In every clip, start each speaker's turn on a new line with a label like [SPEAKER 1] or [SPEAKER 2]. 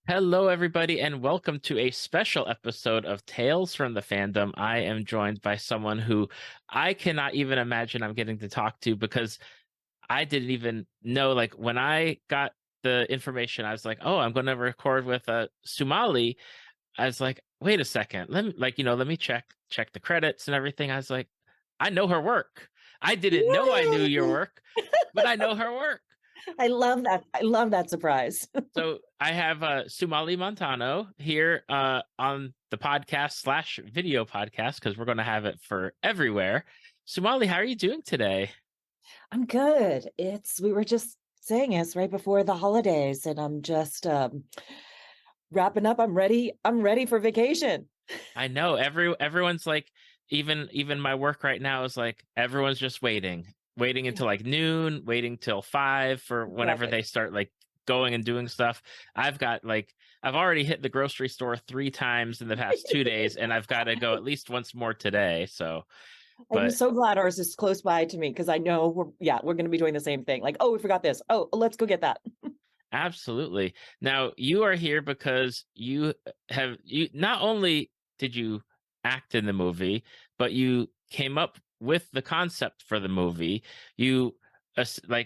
[SPEAKER 1] Hello, everybody, and welcome to a special episode of Tales from the Fandom. I am joined by someone who I cannot even imagine I'm getting to talk to because I didn't even know. Like, when I got the information, I was like, "Oh, I'm going to record with Sumalee." I was like, "Wait a second, let me check the credits and everything." I was like, "I know her work. I didn't know I knew your
[SPEAKER 2] Yay!
[SPEAKER 1] work, but I know her work."
[SPEAKER 2] I love that. I love that surprise.
[SPEAKER 1] So I have Sumalee Montano here on the podcast slash video podcast because we're going to have it for everywhere. Sumalee, how are you doing today?
[SPEAKER 2] I'm good. We were just saying it's right before the holidays, and I'm just wrapping up. I'm ready for vacation.
[SPEAKER 1] I know everyone's like, even my work right now is like everyone's just waiting until like noon, waiting till 5 for whenever
[SPEAKER 2] Exactly.
[SPEAKER 1] they start like going and doing stuff. I've already hit the grocery store 3 times in the past 2 days, and I've got to go at least once more today. So,
[SPEAKER 2] I'm
[SPEAKER 1] but
[SPEAKER 2] so glad ours is close by to me because I know we're going to be doing the same thing. Like, oh, we forgot this. Oh, let's go get that.
[SPEAKER 1] absolutely. Now you are here because you not only did you act in the movie, but you came up with the concept for the movie. You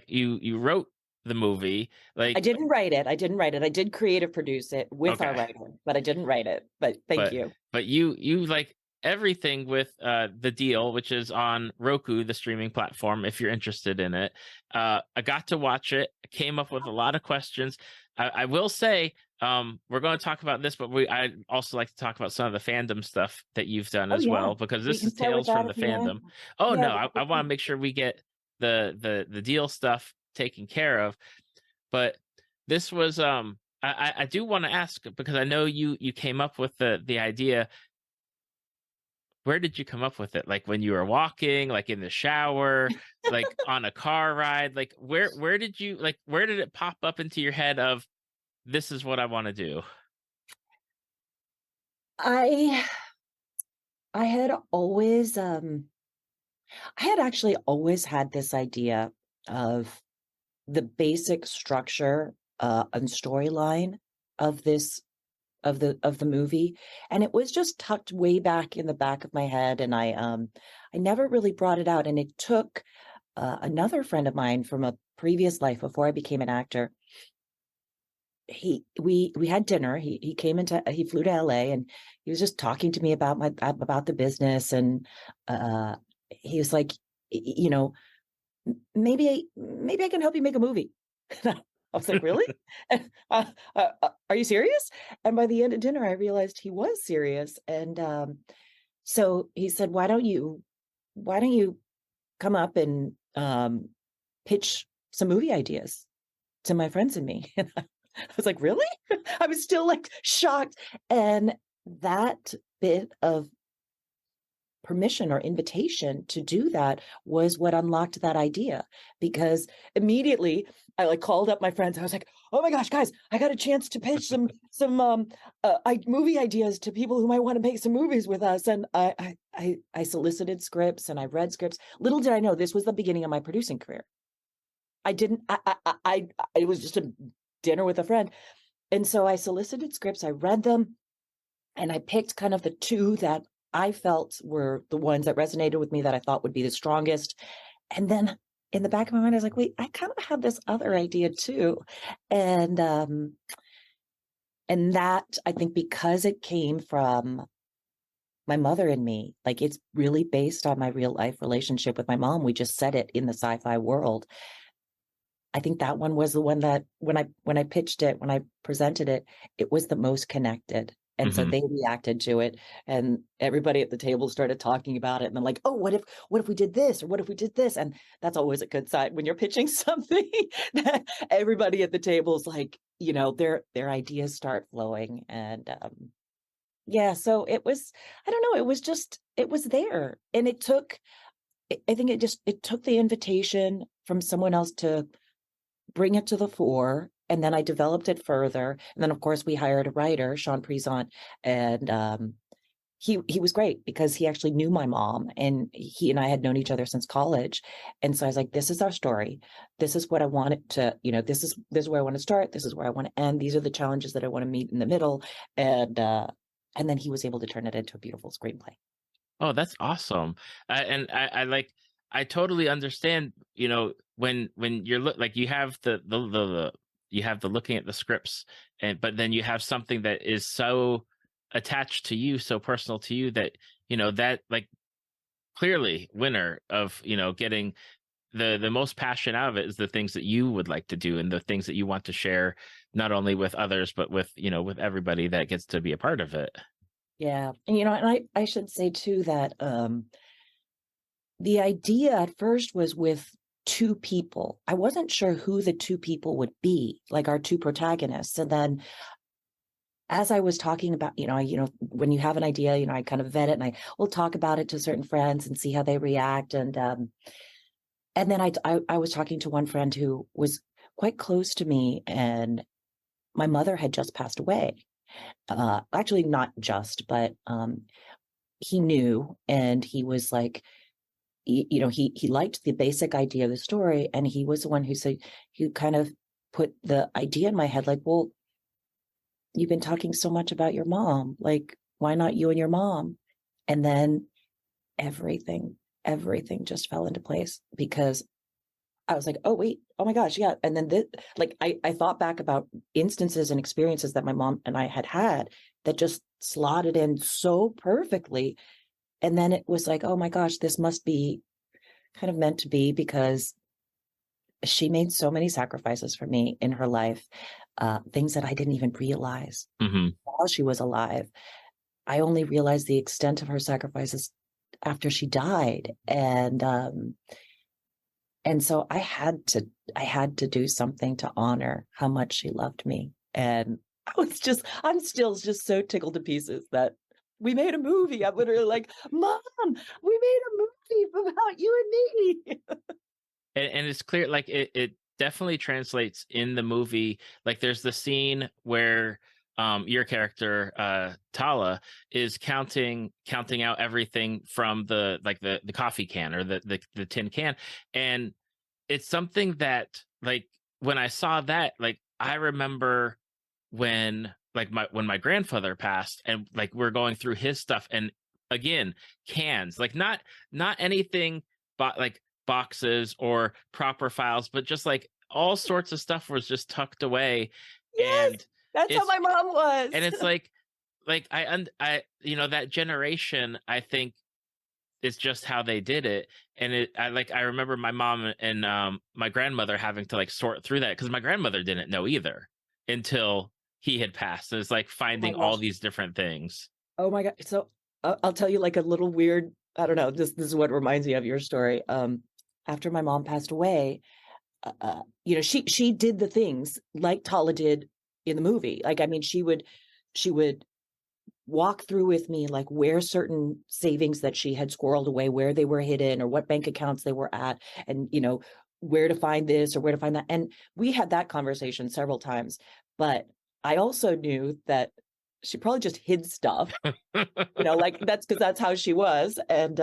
[SPEAKER 1] you wrote the movie.
[SPEAKER 2] I
[SPEAKER 1] Like,
[SPEAKER 2] didn't write it. I didn't write it. I did creative produce it with our
[SPEAKER 1] okay.
[SPEAKER 2] writer, but I didn't write it. But thank
[SPEAKER 1] but
[SPEAKER 2] you.
[SPEAKER 1] but you like everything with the deal, which is on Roku, the streaming platform, if you're interested in it. I got to watch it, came up with a lot of questions. I will say, we're going to talk about this, but I also like to talk about some of the fandom stuff that you've done
[SPEAKER 2] Oh
[SPEAKER 1] as
[SPEAKER 2] yeah,
[SPEAKER 1] well, because
[SPEAKER 2] we
[SPEAKER 1] this
[SPEAKER 2] can
[SPEAKER 1] is
[SPEAKER 2] start with
[SPEAKER 1] Tales
[SPEAKER 2] that
[SPEAKER 1] from the
[SPEAKER 2] if you want.
[SPEAKER 1] Fandom. Oh
[SPEAKER 2] Yeah,
[SPEAKER 1] no, I want to make sure we get the deal stuff taken care of. But this was I do want to ask, because I know you came up with the idea. Where did you come up with it? Like when you were walking, like in the shower, like on a car ride? Like where did it pop up into your head of this is what I want to do?
[SPEAKER 2] I I had always I had actually always had this idea of the basic structure and storyline of this of the movie, and it was just tucked way back in the back of my head, and I never really brought it out, and it took another friend of mine from a previous life before I became an actor. We had dinner. He flew to LA, and he was just talking to me about the business, and uh he was like, you know, maybe I can help you make a movie. I was like, really? Are you serious? And by the end of dinner, I realized he was serious. And so he said, why don't you come up and pitch some movie ideas to my friends and me? And I was like, really? I was still like shocked. And that bit of permission or invitation to do that was what unlocked that idea, because immediately I like called up my friends. I was like, oh my gosh, guys, I got a chance to pitch some movie ideas to people who might want to make some movies with us. And I solicited scripts and I read scripts. Little did I know this was the beginning of my producing career. I didn't I it was just a dinner with a friend. And so I solicited scripts, I read them, and I picked kind of the two that I felt were the ones that resonated with me, that I thought would be the strongest. And then in the back of my mind, I was like, wait, I kind of have this other idea too. And that, I think, because it came from my mother and me, like it's really based on my real life relationship with my mom. We just set it in the sci-fi world. I think that one was the one that when I pitched it, when I presented it, it was the most connected. And so
[SPEAKER 1] Hmm.
[SPEAKER 2] they reacted to it, and everybody at the table started talking about it. And then like, oh, what if we did this, or what if we did this? And that's always a good sign when you're pitching something that everybody at the table is like, their ideas start flowing. And yeah, so it was, I don't know, it was there. And it took, I think it took the invitation from someone else to bring it to the fore. And then I developed it further. And then, of course, we hired a writer, Sean Prezant, and he was great because he actually knew my mom, and he and I had known each other since college. And so I was like, this is our story. This is what I want it to, this is where I want to start. This is where I want to end. These are the challenges that I want to meet in the middle. And then he was able to turn it into a beautiful screenplay.
[SPEAKER 1] Oh, that's awesome. And I like I totally understand, when you're like you have the you have the looking at the scripts, and but then you have something that is so attached to you, so personal to you, that that like clearly winner of getting the most passion out of it is the things that you would like to do and the things that you want to share, not only with others but with with everybody that gets to be a part of it.
[SPEAKER 2] Yeah. And I should say too that the idea at first was with two people. I wasn't sure who the two people would be, like our two protagonists. And then as I was talking about, when you have an idea, I kind of vet it and I will talk about it to certain friends and see how they react. And then I was talking to one friend who was quite close to me, and my mother had just passed away. Actually, not just, but he knew, and he was like, he liked the basic idea of the story, and he was the one who said, he kind of put the idea in my head, like, well, you've been talking so much about your mom, like, why not you and your mom? And then everything, everything just fell into place because I was like, oh wait, oh my gosh, yeah. And then like I thought back about instances and experiences that my mom and I had that just slotted in so perfectly. And then it was like, oh my gosh, this must be kind of meant to be, because she made so many sacrifices for me in her life, things that I didn't even realize
[SPEAKER 1] Hmm.
[SPEAKER 2] while she was alive. I only realized the extent of her sacrifices after she died. And so I had to do something to honor how much she loved me. And I'm still just so tickled to pieces that we made a movie. I'm literally like, Mom, we made a movie about you and me.
[SPEAKER 1] And it's clear, like it definitely translates in the movie. Like there's the scene where your character Tala is counting out everything from the coffee can, or the tin can. And it's something that, like, when I saw that, like, I remember when, like, my grandfather passed, and like we're going through his stuff, and again, cans, like, not anything but like boxes or proper files, but just like all sorts of stuff was just tucked away.
[SPEAKER 2] Yes,
[SPEAKER 1] And
[SPEAKER 2] that's how
[SPEAKER 1] it's
[SPEAKER 2] my mom was.
[SPEAKER 1] and it's like I that generation, I think, it's just how they did it. And I remember my mom and my grandmother having to like sort through that, because my grandmother didn't know either until he had passed. And it's like
[SPEAKER 2] Oh my
[SPEAKER 1] finding all
[SPEAKER 2] gosh.
[SPEAKER 1] these different things.
[SPEAKER 2] Oh my god. So I'll tell you like a little weird, I don't know, this is what reminds me of your story. After my mom passed away, she did the things like Tala did in the movie. Like, I mean, she would walk through with me like where certain savings that she had squirreled away, where they were hidden, or what bank accounts they were at, and where to find this or where to find that. And we had that conversation several times. But I also knew that she probably just hid stuff, like that's because that's how she was. And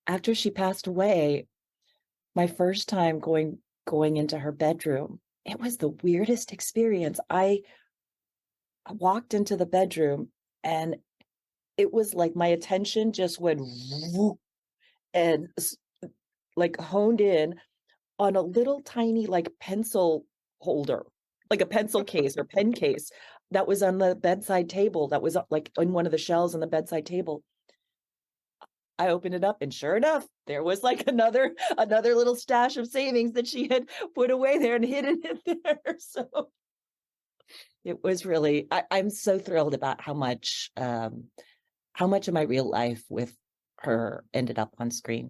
[SPEAKER 2] after she passed away, my first time going into her bedroom, it was the weirdest experience. I walked into the bedroom, and it was like my attention just went whoop, and like honed in on a little tiny like pencil holder, like a pencil case or pen case that was on the bedside table, that was like on one of the shelves on the bedside table. I opened it up, and sure enough, there was like another little stash of savings that she had put away there and hidden it there. So it was really, I'm so thrilled about how much of my real life with her ended up on screen.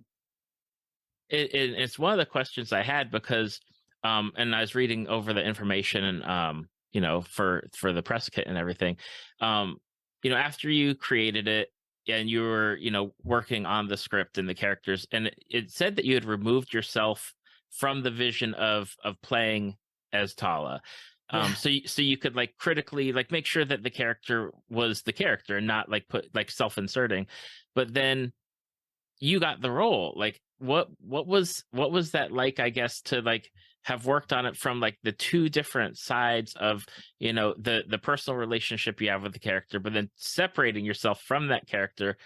[SPEAKER 1] It's one of the questions I had, because and I was reading over the information, and for the press kit and everything. um After you created it and you were working on the script and the characters, and it said that you had removed yourself from the vision of playing as Tala.
[SPEAKER 2] Yeah.
[SPEAKER 1] So you could like critically like make sure that the character was the character and not like put like self-inserting. But then you got the role. Like what was that like, I guess, to like have worked on it from like the two different sides of, the personal relationship you have with the character, but then separating yourself from that character,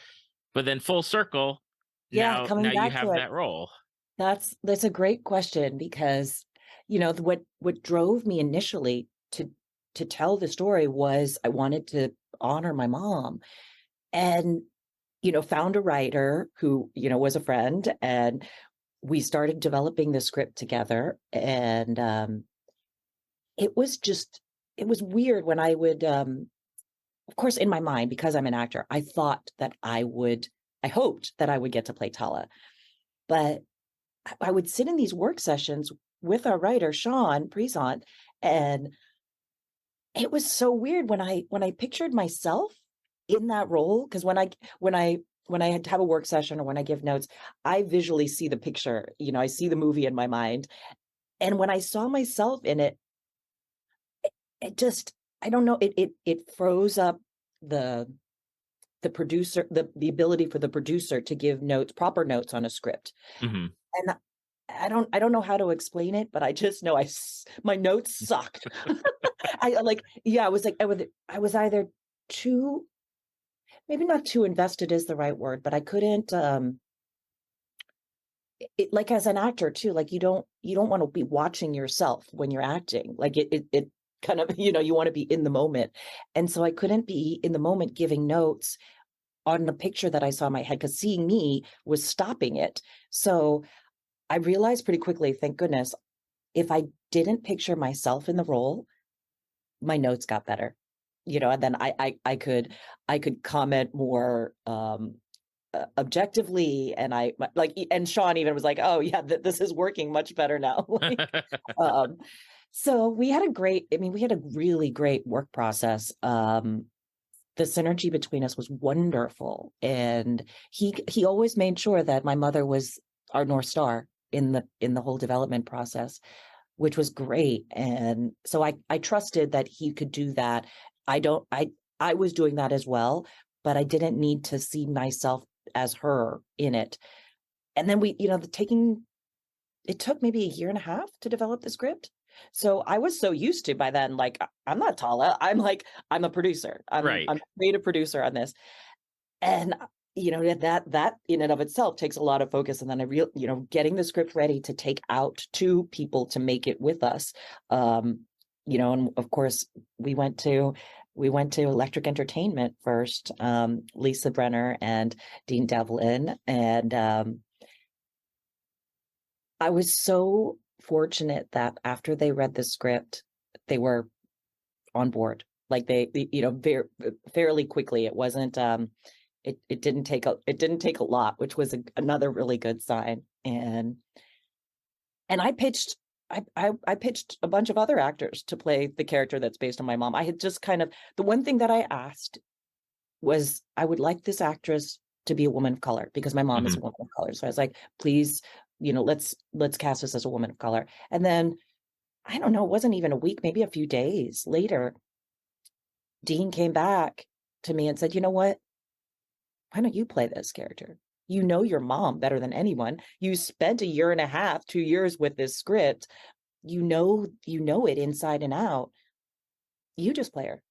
[SPEAKER 1] but then full circle,
[SPEAKER 2] Yeah,
[SPEAKER 1] now
[SPEAKER 2] coming
[SPEAKER 1] you
[SPEAKER 2] back to
[SPEAKER 1] have
[SPEAKER 2] it.
[SPEAKER 1] that role.
[SPEAKER 2] That's a great question because, what drove me initially to tell the story was I wanted to honor my mom, and, found a writer who, was a friend, and we started developing the script together. And it was just it was weird when I would, of course, in my mind, because I'm an actor, I hoped that I would get to play Tala. But I would sit in these work sessions with our writer, Sean Presont, and it was so weird when I pictured myself in that role. Because when I had to have a work session or when I give notes, I visually see the picture, I see the movie in my mind. And when I saw myself in it, it just, I don't know, it froze up the producer, the ability for the producer to give notes, proper notes on a script.
[SPEAKER 1] Hmm.
[SPEAKER 2] And I don't know how to explain it, but I just know my notes sucked. Yeah, I was like, I was either too, maybe not too invested is the right word, but I couldn't, like, as an actor too, like, you don't want to be watching yourself when you're acting. Like, it kind of, you want to be in the moment. And so I couldn't be in the moment giving notes on the picture that I saw in my head, because seeing me was stopping it. So I realized pretty quickly, thank goodness, if I didn't picture myself in the role, my notes got better. And then I could comment more objectively, and and Sean even was like, "Oh yeah, this is working much better now." um, so we had a really great work process. The synergy between us was wonderful, and he always made sure that my mother was our North Star in the whole development process, which was great. And so I trusted that he could do that. I don't I was doing that as well, but I didn't need to see myself as her in it. And then it took maybe a year and a half to develop the script. So I was so used to, by then, like, I'm not Tala. I'm a producer.
[SPEAKER 1] Right.
[SPEAKER 2] I'm a creative producer on this. And that in and of itself takes a lot of focus. And then getting the script ready to take out to people to make it with us. And of course we went to Electric Entertainment first, Lisa Brenner and Dean Devlin. And I was so fortunate that after they read the script, they were on board. Like, very fairly quickly. It wasn't it didn't take a lot, which was another really good sign. And I pitched a bunch of other actors to play the character that's based on my mom. I had just kind of, the one thing that I asked was, I would like this actress to be a woman of color, because my mom is a
[SPEAKER 1] Hmm.
[SPEAKER 2] woman of color. So I was like, please, let's cast this as a woman of color. And then, I don't know, it wasn't even a week, maybe a few days later, Dean came back to me and said, "You know what? Why don't you play this character? You know your mom better than anyone. You spent a year and a half, 2 years with this script. You know it inside and out. You just play her."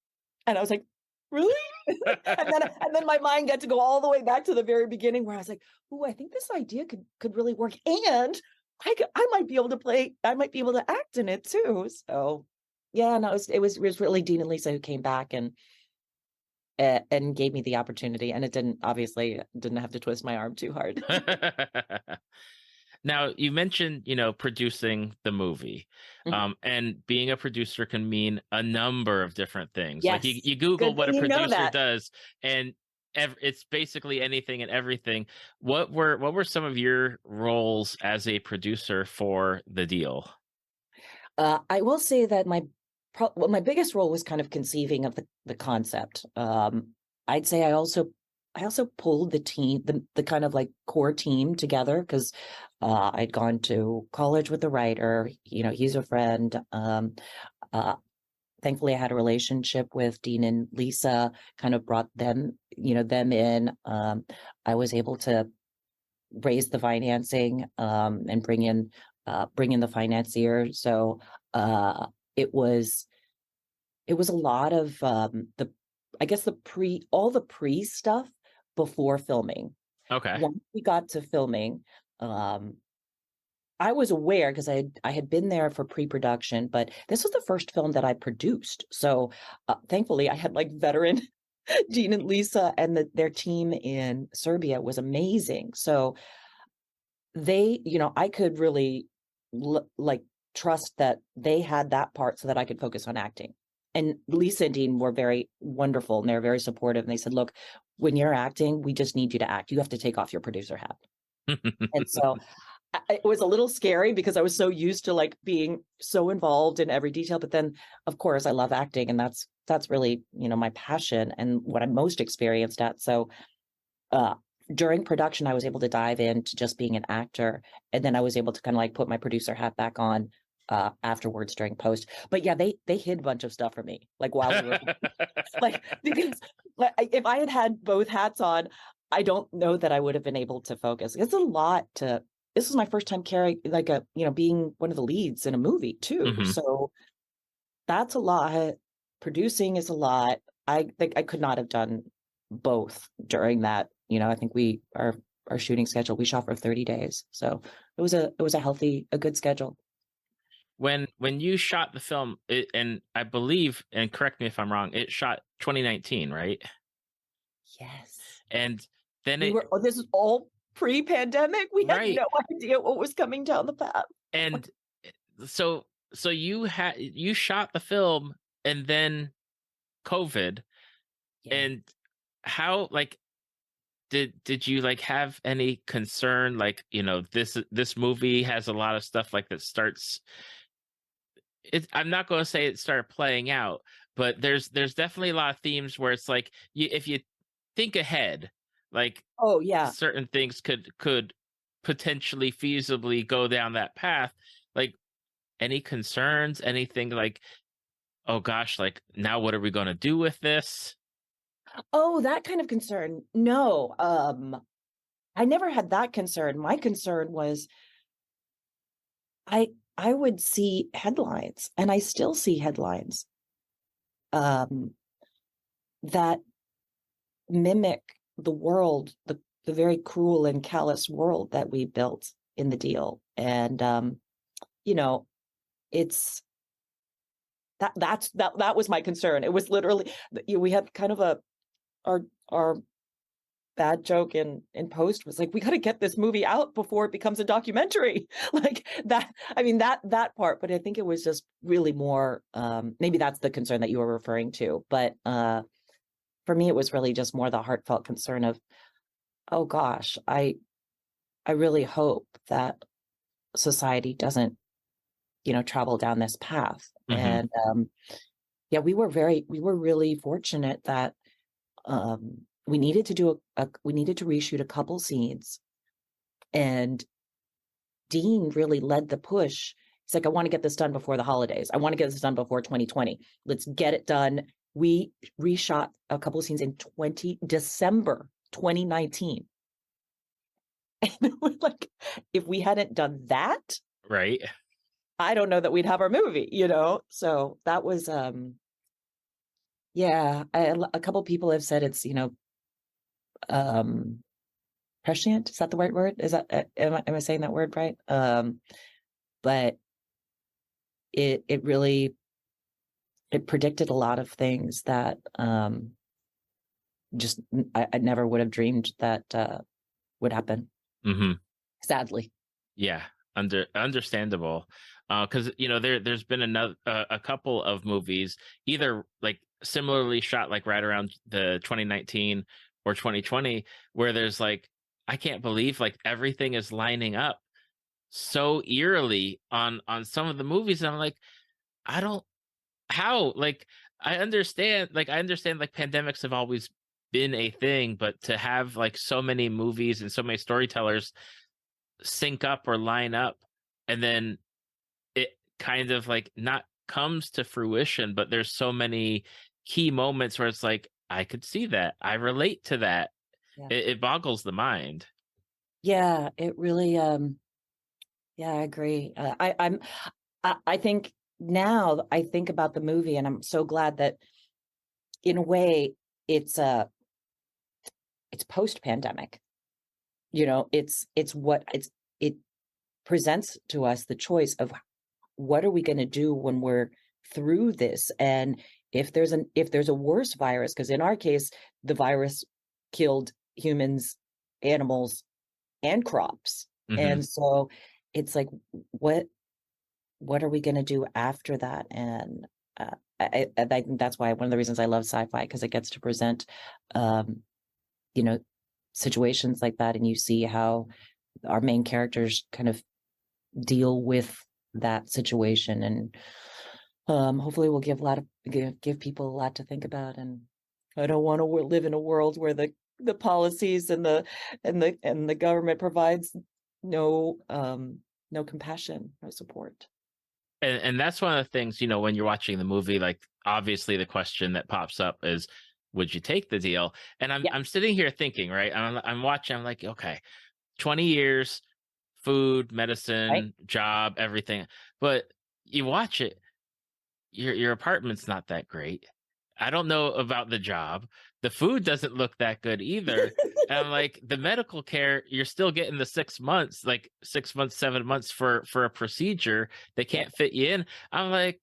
[SPEAKER 2] And I was like, "Really?" And then my mind got to go all the way back to the very beginning, where I was like, "Ooh, I think this idea could really work. And I might be able to play, I might be able to act in it too." So yeah, no, it was really Dean and Lisa who came back and gave me the opportunity, and it didn't have to twist my arm too hard.
[SPEAKER 1] Now, you mentioned, producing the movie.
[SPEAKER 2] Mhm.
[SPEAKER 1] And being a producer can mean a number of different things. Like
[SPEAKER 2] Yes.
[SPEAKER 1] you Google
[SPEAKER 2] Good
[SPEAKER 1] what
[SPEAKER 2] thing
[SPEAKER 1] a
[SPEAKER 2] you know
[SPEAKER 1] producer
[SPEAKER 2] that.
[SPEAKER 1] does, and it's basically anything and everything. What were some of your roles as a producer for the deal?
[SPEAKER 2] I will say that my biggest role was kind of conceiving of the concept. I'd say I also pulled the team, the kind of like core team together, because I'd gone to college with the writer. He's a friend. Uh, thankfully I had a relationship with Dean and Lisa, kind of brought them, them in. I was able to raise the financing, and bring in the financier. So it was a lot of I guess all the pre stuff before filming.
[SPEAKER 1] Okay.
[SPEAKER 2] Once we got to filming, um, I was aware because I had been there for pre-production, but this was the first film that I produced. So thankfully, I had like veteran Dean and Lisa, and their team in Serbia was amazing. So they, I could really like trust that they had that part so that I could focus on acting. And Lisa and Dean were very wonderful, and they're very supportive. And they said, "Look, when you're acting, we just need you to act. You have to take off your producer hat." And so it was a little scary because I was so used to like being so involved in every detail. But then, of course, I love acting, and that's really, my passion and what I'm most experienced at. So uh, during production, I was able to dive into just being an actor, and then I was able to kind of like put my producer hat back on afterwards during post. But yeah, they hid a bunch of stuff from me, like while we were like, because like if I had had both hats on, I don't know that I would have been able to focus. It's a lot to. This was my first time carrying like being one of the leads in a movie too.
[SPEAKER 1] Hmm.
[SPEAKER 2] So that's a lot. Producing is a lot. I think I could not have done both during that. I think our shooting schedule, we shot for 30 days. So it was a good schedule.
[SPEAKER 1] When you shot the film, and I believe, and correct me if I'm wrong, it shot 2019, right?
[SPEAKER 2] Yes.
[SPEAKER 1] And then it
[SPEAKER 2] This is all pre-pandemic. We had
[SPEAKER 1] right,
[SPEAKER 2] no idea what was coming down the path.
[SPEAKER 1] and so you shot the film, and then COVID,
[SPEAKER 2] Yeah.
[SPEAKER 1] and how, like, did you like have any concern, like, this movie has a lot of stuff like that starts I'm not going to say it started playing out, but there's definitely a lot of themes where it's like, if you think ahead, like,
[SPEAKER 2] Oh, yeah.
[SPEAKER 1] certain things could potentially feasibly go down that path. Like, any concerns, anything like, oh gosh, like, now what are we going to do with this?
[SPEAKER 2] Oh, that kind of concern. No. I never had that concern. My concern was I I would see headlines, and I still see headlines um that mimic the world, the very cruel and callous world that we built in the deal. And you know, it's that was my concern. It was literally we had kind of our bad joke in post was like, we got to get this movie out before it becomes a documentary. Like that, I mean, that part. But I think it was just really more maybe that's the concern that you were referring to. But for me, it was really just more the heartfelt concern of, oh gosh, I really hope that society doesn't, travel down this path.
[SPEAKER 1] Hmm.
[SPEAKER 2] And yeah, we were really fortunate that we needed to do we needed to reshoot a couple scenes, and Dean really led the push. He's like, I want to get this done before the holidays. I want to get this done before 2020. Let's get it done. We reshot a couple of scenes in December 2019. And we're like, if we hadn't done that,
[SPEAKER 1] Right.
[SPEAKER 2] I don't know that we'd have our movie. So that was yeah, a couple people have said it's, um prescient. Is that the right word? Is that am I saying that word right? But it really it predicted a lot of things that just I never would have dreamed that would happen.
[SPEAKER 1] Hmm.
[SPEAKER 2] Sadly.
[SPEAKER 1] Yeah, understandable. Because there's been a couple of movies either like similarly shot like right around the 2019 or 2020, where there's like, I can't believe like everything is lining up so eerily on some of the movies, and I'm like, I don't how like I understand like pandemics have always been a thing, but to have like so many movies and so many storytellers sync up or line up, and then it kind of like not comes to fruition, but there's so many key moments where it's like, I could see that. I relate to that.
[SPEAKER 2] Yeah.
[SPEAKER 1] It boggles the mind.
[SPEAKER 2] Yeah, it really, yeah, I agree. I think now I think about the movie and I'm so glad that in a way it's it's post-pandemic. It presents to us the choice of what are we going to do when we're through this, and if there's a worse virus, because in our case the virus killed humans, animals, and crops.
[SPEAKER 1] Hmm.
[SPEAKER 2] And so it's like, what what are we going to do after that? And I think that's why one of the reasons I love sci-fi, because it gets to present um you know situations like that, and you see how our main characters kind of deal with that situation. And hopefully we'll give people a lot to think about. And I don't want to live in a world where the policies and the government provides no no compassion, no support.
[SPEAKER 1] And that's one of the things, when you're watching the movie, like obviously the question that pops up is, would you take the deal? And I'm
[SPEAKER 2] Yeah.
[SPEAKER 1] I'm sitting here thinking, right? I'm watching, I'm like, okay, 20 years, food,
[SPEAKER 2] Right.
[SPEAKER 1] medicine, job, everything. But you watch it, your apartment's not that great. I don't know about the job. The food doesn't look that good either. And I'm like, the medical care, you're still getting the 6 months, like 6 months, 7 months for a procedure. They
[SPEAKER 2] Yeah.
[SPEAKER 1] can't fit you in. I'm like,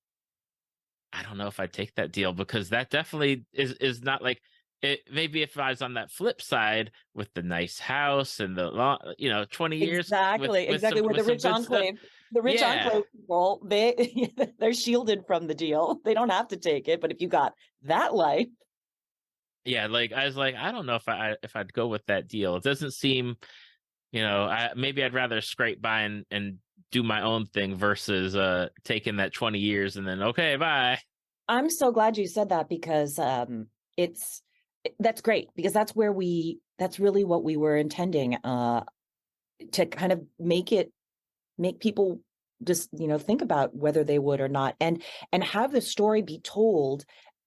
[SPEAKER 1] I don't know if I take that deal, because that definitely is not like it. Maybe if I was on that flip side with the nice house and the long, 20 years with
[SPEAKER 2] Exactly,
[SPEAKER 1] with
[SPEAKER 2] exactly,
[SPEAKER 1] some
[SPEAKER 2] where
[SPEAKER 1] with some good stuff.
[SPEAKER 2] the rich
[SPEAKER 1] Yeah.
[SPEAKER 2] enclave people, they're shielded from the deal. They don't have to take it, but if you got that life.
[SPEAKER 1] Yeah, like I was like, I don't know if I'd go with that deal. It doesn't seem, maybe I'd rather scrape by and do my own thing versus taking that 20 years and then okay, bye.
[SPEAKER 2] I'm so glad you said that, because it's that's great, because that's really what we were intending, to kind of make people just think about whether they would or not, and have the story be told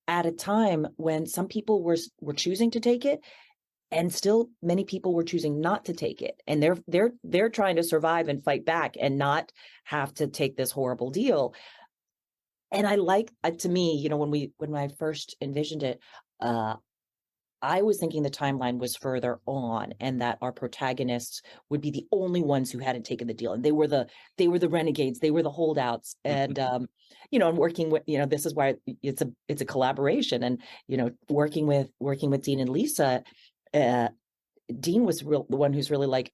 [SPEAKER 2] at a time when some people were choosing to take it, and still many people were choosing not to take it, and they're trying to survive and fight back and not have to take this horrible deal. And I like, to me, when I first envisioned it, uh, I was thinking the timeline was further on, and that our protagonists would be the only ones who hadn't taken the deal, and they were the renegades, they were the holdouts. And and working with, this is why it's a collaboration. And working with Dean and Lisa, uh, Dean was the one who's really like,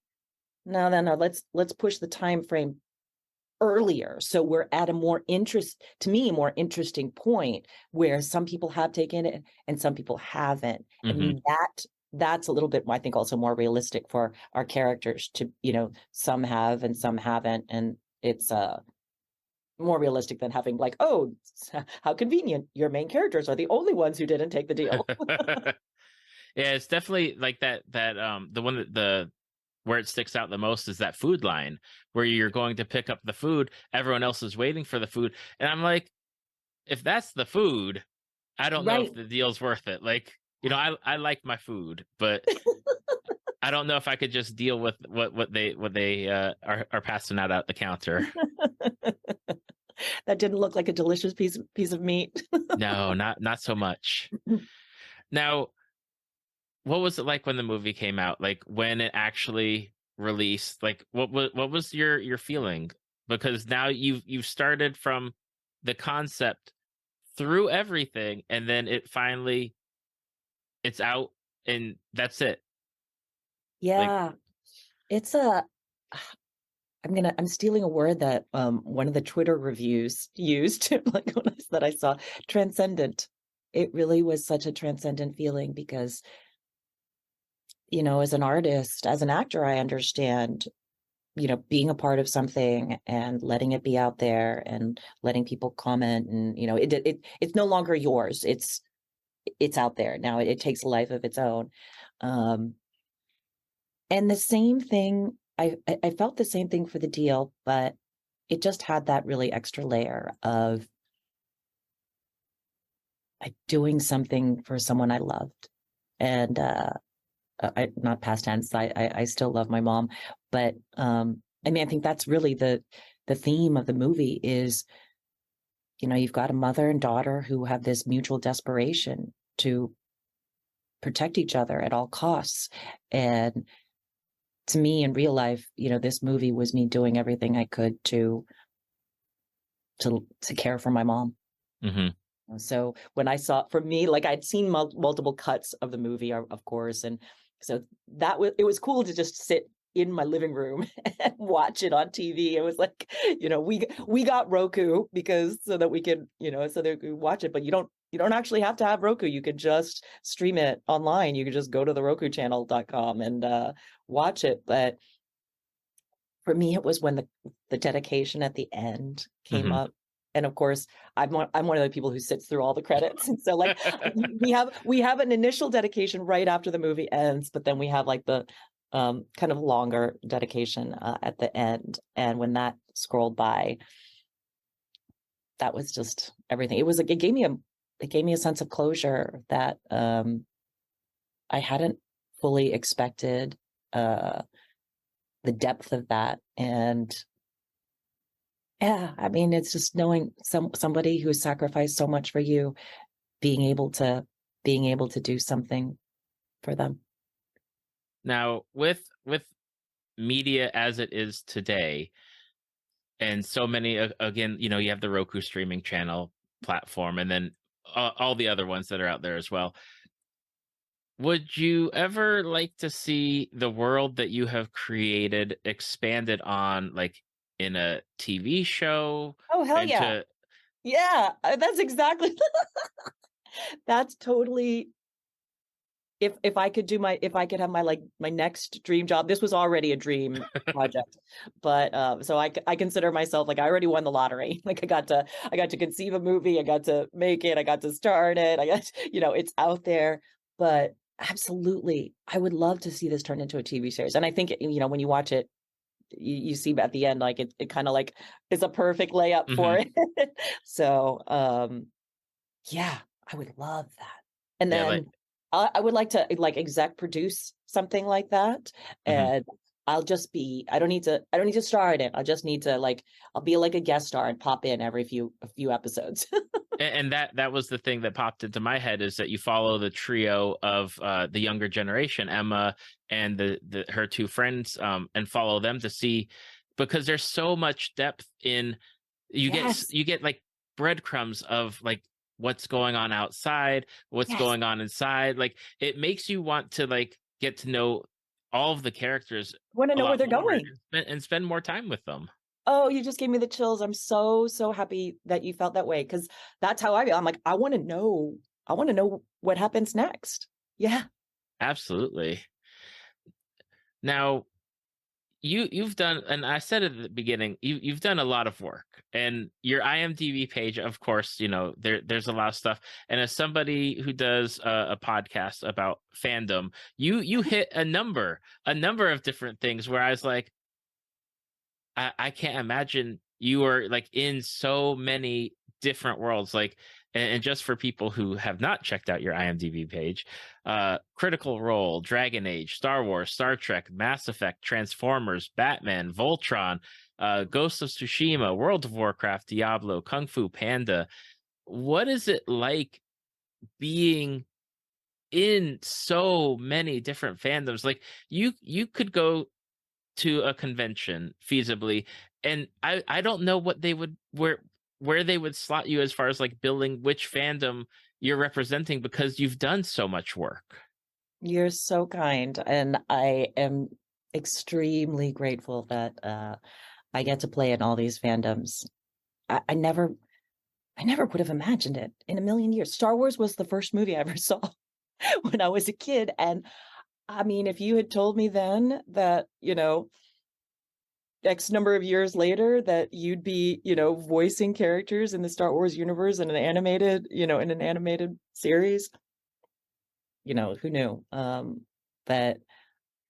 [SPEAKER 2] no, no, no, let's push the time frame earlier, so we're at a more interesting point, where some people have taken it and some people haven't.
[SPEAKER 1] Hmm.
[SPEAKER 2] And that's a little bit, I think, also more realistic for our characters to, some have and some haven't. And it's more realistic than having like, oh, how convenient, your main characters are the only ones who didn't take the deal.
[SPEAKER 1] Yeah, it's definitely like the one that the where it sticks out the most is that food line where you're going to pick up the food, everyone else is waiting for the food. And I'm like, if that's the food, I don't know if
[SPEAKER 2] Right.
[SPEAKER 1] the deal's worth it. Like, I like my food, but I don't know if I could just deal with what they are passing out at the counter.
[SPEAKER 2] That didn't look like a delicious piece of meat.
[SPEAKER 1] No, not so much. Now, what was it like when the movie came out? Like when it actually released? Like what was your feeling? Because now you've started from the concept through everything, and then it's out, and that's it. Like,
[SPEAKER 2] Yeah, it's a I'm stealing a word that one of the Twitter reviews used, like that I saw, transcendent. It really was such a transcendent feeling, because as an artist, as an actor, I understand, being a part of something and letting it be out there and letting people comment. And it's no longer yours. It's out there now. It takes a life of its own. Um, and the same thing, I felt the same thing for the deal, but it just had that really extra layer of doing something for someone I loved. And not past tense. I still love my mom, but I mean, I think that's really the theme of the movie is, you've got a mother and daughter who have this mutual desperation to protect each other at all costs. And to me, in real life, this movie was me doing everything I could to care for my mom.
[SPEAKER 1] Hmm.
[SPEAKER 2] So when I saw, for me, like I'd seen multiple cuts of the movie, of course, and so it was cool to just sit in my living room and watch it on TV. It was like, we got Roku because so that we could, so that we could watch it. But you don't actually have to have Roku. You could just stream it online. You could just go to the RokuChannel.com and watch it. But for me, it was when the dedication at the end came
[SPEAKER 1] Hmm.
[SPEAKER 2] up. And of course, I'm one of the people who sits through all the credits. And so like we have an initial dedication right after the movie ends, but then we have like the kind of longer dedication at the end. And when that scrolled by, that was just everything. It was like it gave me a sense of closure that I hadn't fully expected, the depth of that. And yeah, I mean, it's just knowing somebody who has sacrificed so much for you, being able to do something for them.
[SPEAKER 1] Now, with media as it is today, and so many again, you have the Roku streaming channel platform, and then all the other ones that are out there as well. Would you ever like to see the world that you have created expanded on, like in a TV show,
[SPEAKER 2] Oh, hell
[SPEAKER 1] and
[SPEAKER 2] yeah.
[SPEAKER 1] to
[SPEAKER 2] Yeah, that's exactly that's totally, if I could if I could have my next dream job. This was already a dream project, but so I consider myself like I already won the lottery. Like I got to conceive a movie, I got to make it, I got to star in it, I got it's out there. But absolutely, I would love to see this turned into a TV series. And I think when you watch it, you see at the end, like it kind of like is a perfect layup for
[SPEAKER 1] Mhm.
[SPEAKER 2] it. So yeah, I would love that. And
[SPEAKER 1] Yeah, like
[SPEAKER 2] then I would like to like exec produce something like that.
[SPEAKER 1] mhm.
[SPEAKER 2] And I don't need to star in it. I just need to like I'll be like a guest star and pop in every a few episodes.
[SPEAKER 1] And that was the thing that popped into my head, is that you follow the trio of the younger generation, Emma and the her two friends, and follow them to see, because there's so much depth in,
[SPEAKER 2] Yes.
[SPEAKER 1] you get like breadcrumbs of like what's going on outside, what's
[SPEAKER 2] Yes.
[SPEAKER 1] going on inside. Like it makes you want to like get to know all of the characters
[SPEAKER 2] Want to
[SPEAKER 1] a
[SPEAKER 2] know where
[SPEAKER 1] lot
[SPEAKER 2] they're
[SPEAKER 1] more,
[SPEAKER 2] going.
[SPEAKER 1] and spend more time with them.
[SPEAKER 2] Oh, you just gave me the chills. I'm so happy that you felt that way because that's how I feel. I'm like, I want to know. I want to know what happens next. Yeah.
[SPEAKER 1] Absolutely. Now, you've done, and I said at the beginning, you've done a lot of work, and your IMDb page, of course, there's a lot of stuff. And as somebody who does a podcast about fandom, you hit a number of different things where I was like, I can't imagine you are like in so many different worlds. Like, and just for people who have not checked out your IMDb page, Critical Role, Dragon Age, Star Wars, Star Trek, Mass Effect, Transformers, Batman, Voltron, Ghost of Tsushima, World of Warcraft, Diablo, Kung Fu Panda. What is it like being in so many different fandoms? Like you could go to a convention feasibly, and I don't know what they would where they would slot you as far as like building which fandom you're representing, because you've done so much work.
[SPEAKER 2] You're so kind, and I am extremely grateful that I get to play in all these fandoms. I never would have imagined it in a million years. Star Wars was the first movie I ever saw when I was a kid, and I mean, if you had told me then that X number of years later that you'd be voicing characters in the Star Wars universe in an animated series, who knew? But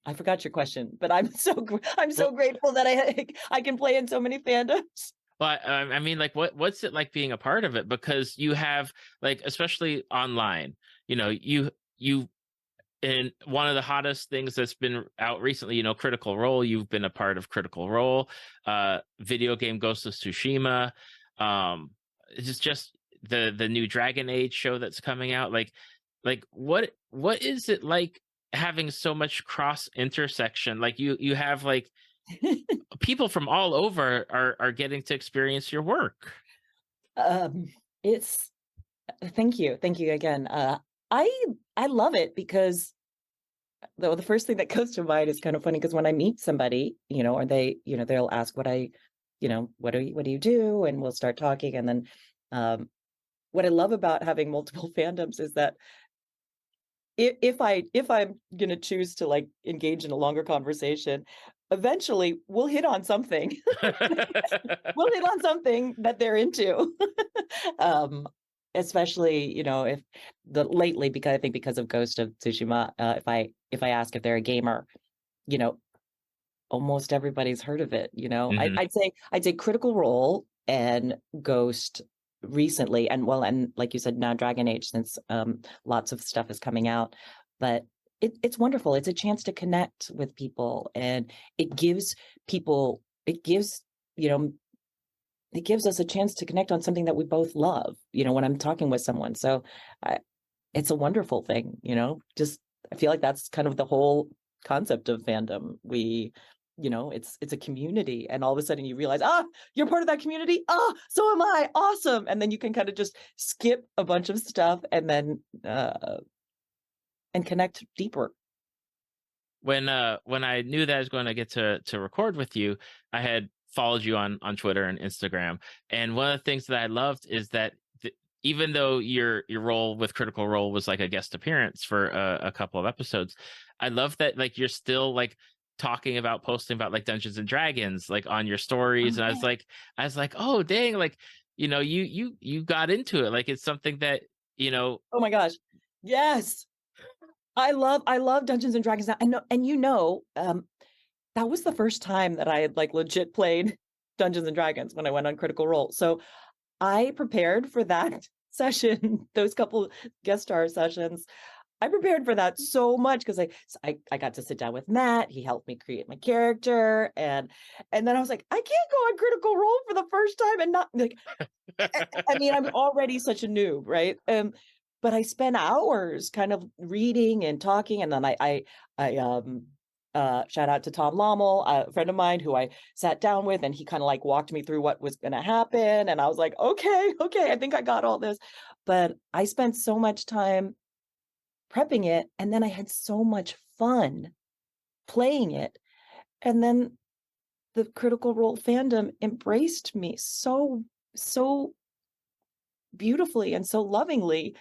[SPEAKER 2] I forgot your question, but I'm so
[SPEAKER 1] Well,
[SPEAKER 2] grateful that I can play in so many fandoms.
[SPEAKER 1] Well, I mean, like, what's it like being a part of it? Because you have, like, especially online, you and one of the hottest things that's been out recently, Critical Role. You've been a part of Critical Role, video game Ghost of Tsushima. It's just the new Dragon Age show that's coming out. Like what is it like having so much cross intersection? Like you have like people from all over are getting to experience your work.
[SPEAKER 2] Um, it's thank you again. I I love it because though the first thing that goes to mind is kind of funny because when I meet somebody, or they, they'll ask what I, what do you do? And we'll start talking. And then what I love about having multiple fandoms is that if I'm gonna choose to like engage in a longer conversation, eventually we'll hit on something. We'll hit on something that they're into. um, Especially, if the lately because I think because of Ghost of Tsushima, if I ask if they're a gamer, you know, almost everybody's heard of it,
[SPEAKER 1] Hmm.
[SPEAKER 2] I'd say Critical Role and Ghost recently, and well, and like you said, now Dragon Age, since lots of stuff is coming out. But it's wonderful. It's a chance to connect with people, and it gives people, it gives, you know, it gives us a chance to connect on something that we both love, when I'm talking with someone. So I, it's a wonderful thing, just I feel like that's kind of the whole concept of fandom. It's a community, and all of a sudden you realize, you're part of that community. So am I. Awesome. And then you can kind of just skip a bunch of stuff and connect deeper.
[SPEAKER 1] When I knew that I was going to get to record with you, I had followed you on Twitter and Instagram, and one of the things that I loved is that even though your role with Critical Role was like a guest appearance for a couple of episodes, I love that like you're still like talking about posting about like Dungeons and Dragons like on your stories,
[SPEAKER 2] Oh
[SPEAKER 1] and
[SPEAKER 2] yeah.
[SPEAKER 1] I was like, oh dang, like you got into it, like it's something that you know.
[SPEAKER 2] Oh my gosh. Yes. I love Dungeons and Dragons now. I know, and that was the first time that I had like legit played Dungeons and Dragons when I went on Critical Role. So I prepared for that session, those couple guest star sessions. I prepared for that so much because I got to sit down with Matt. He helped me create my character, and then I was like, I can't go on Critical Role for the first time and not like. I mean, I'm already such a noob, right? But I spent hours kind of reading and talking, and then I shout out to Tom Lommel, a friend of mine who I sat down with, and he kind of like walked me through what was going to happen, and I was like, okay, okay, I think I got all this. But I spent so much time prepping it, and then I had so much fun playing it, and then the Critical Role fandom embraced me so beautifully and so lovingly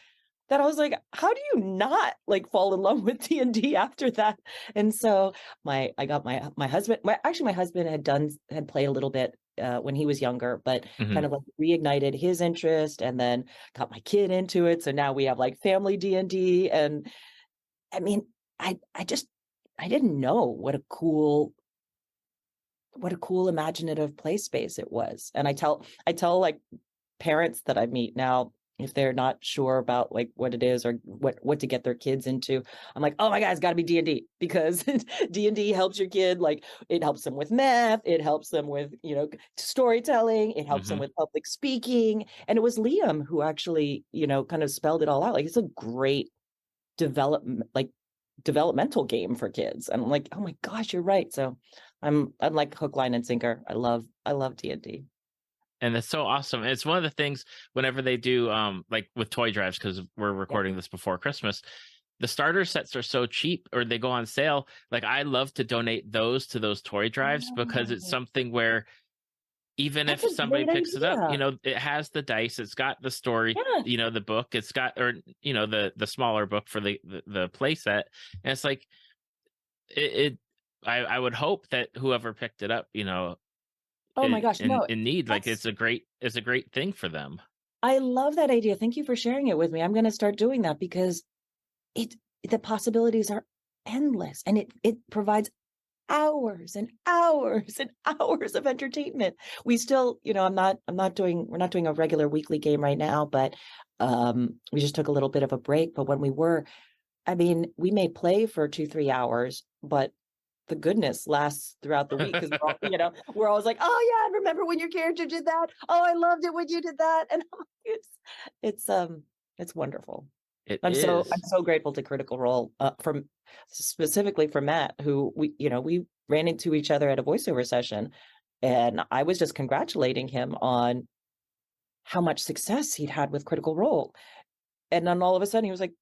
[SPEAKER 2] that I was like, how do you not like fall in love with D&D after that? And so I got my husband, my husband had played a little bit when he was younger, but kind
[SPEAKER 1] Mhm.
[SPEAKER 2] of like reignited his interest, and then got my kid into it. So now we have like family D&D. And I mean, I didn't know what a cool imaginative play space it was. And I tell like parents that I meet now, if they're not sure about like what it is or what to get their kids into, I'm like, oh my God, it's got to be D&D, because D&D helps your kid. Like, it helps them with math, it helps them with storytelling, it helps them
[SPEAKER 1] Mhm.
[SPEAKER 2] with public speaking. And it was Liam who actually kind of spelled it all out. Like, it's a great developmental game for kids. And I'm like, oh my gosh, you're right. So I'm like hook, line, and sinker. I love D&D.
[SPEAKER 1] And that's so awesome. And it's one of the things whenever they do like with toy drives, because we're
[SPEAKER 2] Yeah.
[SPEAKER 1] recording this before Christmas, the starter sets are so cheap or they go on sale. Like I love to donate those to those toy drives because it's
[SPEAKER 2] Oh,
[SPEAKER 1] something where even
[SPEAKER 2] that's
[SPEAKER 1] if
[SPEAKER 2] a
[SPEAKER 1] somebody
[SPEAKER 2] great
[SPEAKER 1] picks it up,
[SPEAKER 2] idea.
[SPEAKER 1] it has the dice, it's got the story,
[SPEAKER 2] Yeah.
[SPEAKER 1] the book, it's got, or the smaller book for the play set, and it's like it. I would hope that whoever picked it up,
[SPEAKER 2] Oh my gosh, no,
[SPEAKER 1] in need, like
[SPEAKER 2] that's
[SPEAKER 1] it's a great thing for them.
[SPEAKER 2] I love that idea. Thank you for sharing it with me. I'm gonna start doing that because it the possibilities are endless, and it provides hours and hours and hours of entertainment. We still, we're not doing a regular weekly game right now, but we just took a little bit of a break. But when we were, I mean, we may play for 2, 3 hours, but the goodness lasts throughout the week because we're all, we're always like, oh yeah, I remember when your character did that. Oh, I loved it when you did that. And it's it's wonderful.
[SPEAKER 1] It
[SPEAKER 2] I'm
[SPEAKER 1] is.
[SPEAKER 2] so grateful to Critical Role from specifically from Matt, who we ran into each other at a voiceover session, and I was just congratulating him on how much success he'd had with Critical Role, and then all of a sudden he was like,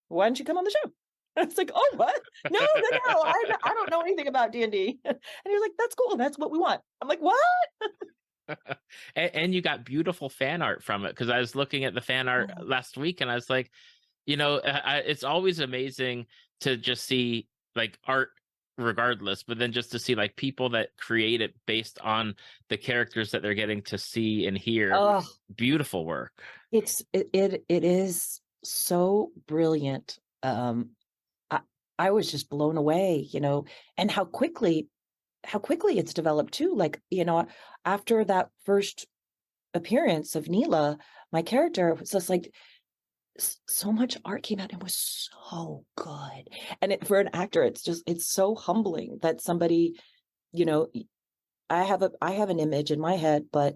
[SPEAKER 2] "Why don't you come on the show?" I was like, "Oh, what? No, no, no! I don't know anything about D&D." And he was like, "That's cool. That's what we want." I'm like, "What?"
[SPEAKER 1] And you got beautiful fan art from it, because I was looking at the fan art
[SPEAKER 2] Oh,
[SPEAKER 1] last week and I was like, it's always amazing to just see like art regardless, but then just to see like people that create it based on the characters that they're getting to see and hear.
[SPEAKER 2] oh,
[SPEAKER 1] Beautiful work.
[SPEAKER 2] it is so brilliant. I, I was just blown away, and how quickly it's developed too. Like, after that first appearance of Neela, my character was just like so much art came out and was so good. And for an actor, it's so humbling that somebody, you know, I have an image in my head, but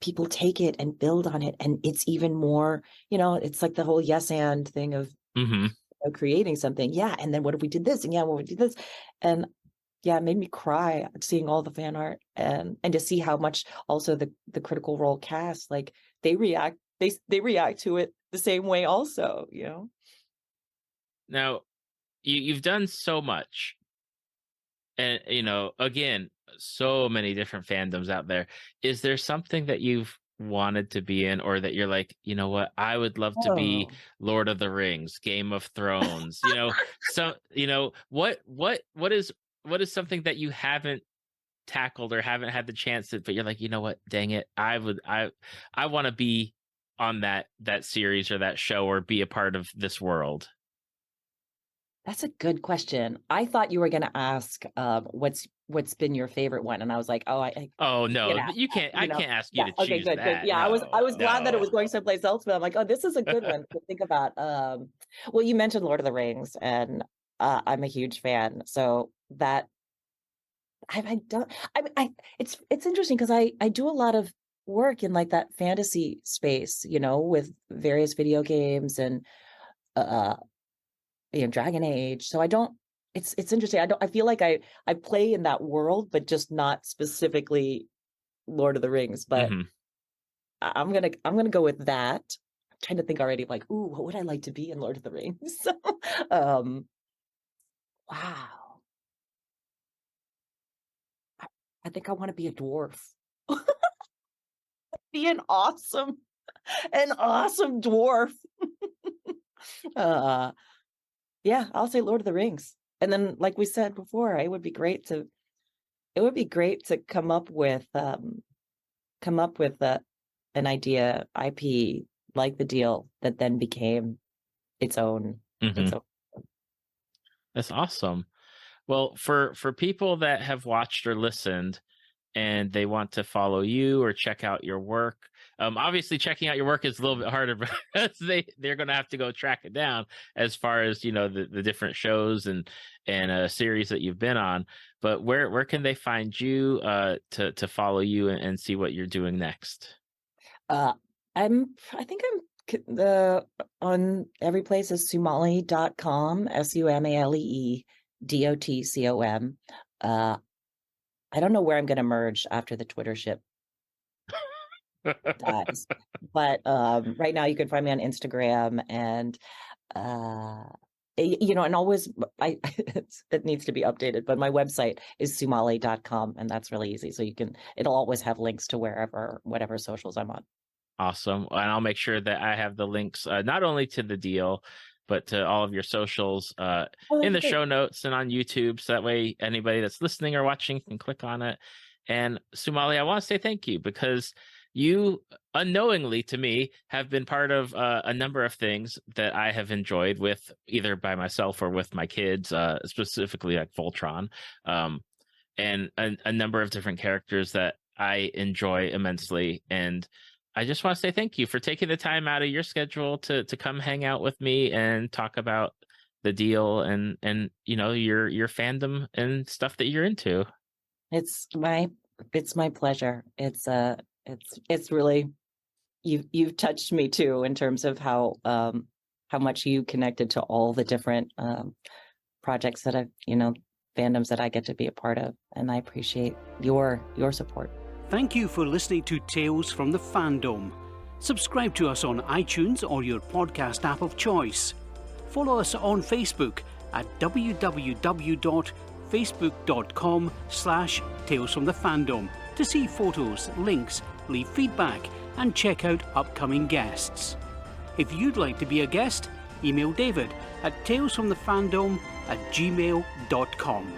[SPEAKER 2] people take it and build on it, and it's even more, it's like the whole yes and thing of
[SPEAKER 1] Hmm.
[SPEAKER 2] creating something. Yeah, and then what if we did this? And yeah, what if we did this? And yeah, it made me cry seeing all the fan art, and to see how much also the Critical Role cast, like they react to it the same way also.
[SPEAKER 1] Now, you've done so much, and again, so many different fandoms out there. Is there something that you've wanted to be in, or that you're like, you know what, I would love to be
[SPEAKER 2] Oh,
[SPEAKER 1] Lord of the Rings, Game of Thrones, so what is something that you haven't tackled or haven't had the chance to, but you're like, you know what, dang it, I want to be on that series or that show, or be a part of this world.
[SPEAKER 2] that's a good question. I thought you were gonna ask, what's been your favorite one? And I was like, oh,
[SPEAKER 1] Oh
[SPEAKER 2] you can
[SPEAKER 1] no,
[SPEAKER 2] ask
[SPEAKER 1] you
[SPEAKER 2] that,
[SPEAKER 1] can't, I can't ask you
[SPEAKER 2] Yeah,
[SPEAKER 1] to
[SPEAKER 2] okay,
[SPEAKER 1] choose
[SPEAKER 2] good, good.
[SPEAKER 1] that.
[SPEAKER 2] Yeah, I
[SPEAKER 1] No,
[SPEAKER 2] was glad that it
[SPEAKER 1] no.
[SPEAKER 2] was going someplace else, but I'm like, oh, this is a good one to think about. Well, you mentioned Lord of the Rings, and I'm a huge fan, so that I don't. It's interesting because I do a lot of work in like that fantasy space, with various video games and uh Dragon Age. So I don't. It's interesting. I feel like I play in that world, but just not specifically Lord of the Rings. But
[SPEAKER 1] Hmm.
[SPEAKER 2] I'm gonna go with that. I'm trying to think already. Like, ooh, what would I like to be in Lord of the Rings? um, wow. I, I think I want to be a dwarf. Be an awesome dwarf. Uh, yeah, I'll say Lord of the Rings. And then, like we said before, it would be great to come up with an idea IP like the deal that then became its own
[SPEAKER 1] Hmm.
[SPEAKER 2] its own.
[SPEAKER 1] That's awesome. Well, for people that have watched or listened and they want to follow you or check out your work, obviously checking out your work is a little bit harder because they're going to have to go track it down, as far as the different shows and series that you've been on. But where can they find you to follow you and see what you're doing next?
[SPEAKER 2] Uh I think I'm the on every place is Sumalee.com, SUMALEEDOTCOM. I don't know where I'm gonna merge after the Twitter ship dies. But right now you can find me on Instagram and uh and always I it needs to be updated, but my website is Sumalee.com, and that's really easy. So it'll always have links to whatever socials I'm on.
[SPEAKER 1] Awesome. And I'll make sure that I have the links, not only to the deal, but to all of your socials
[SPEAKER 2] Oh, that'd
[SPEAKER 1] in
[SPEAKER 2] be
[SPEAKER 1] the
[SPEAKER 2] great.
[SPEAKER 1] show notes and on YouTube. So that way anybody that's listening or watching can click on it. And Sumali, I want to say thank you, because you unknowingly to me have been part of a number of things that I have enjoyed with either by myself or with my kids, specifically like Voltron, and a number of different characters that I enjoy immensely. And I just want to say thank you for taking the time out of your schedule to come hang out with me and talk about the deal and your fandom and stuff that you're into.
[SPEAKER 2] It's my pleasure. It's really you've touched me too in terms of how much you connected to all the different projects that I've fandoms that I get to be a part of, and I appreciate your support.
[SPEAKER 3] Thank you for listening to Tales from the Fandom. Subscribe to us on iTunes or your podcast app of choice. Follow us on Facebook at www.facebook.com/Tales from the Fandom to see photos, links, leave feedback, and check out upcoming guests. If you'd like to be a guest, email David at talesfromthefandom@gmail.com.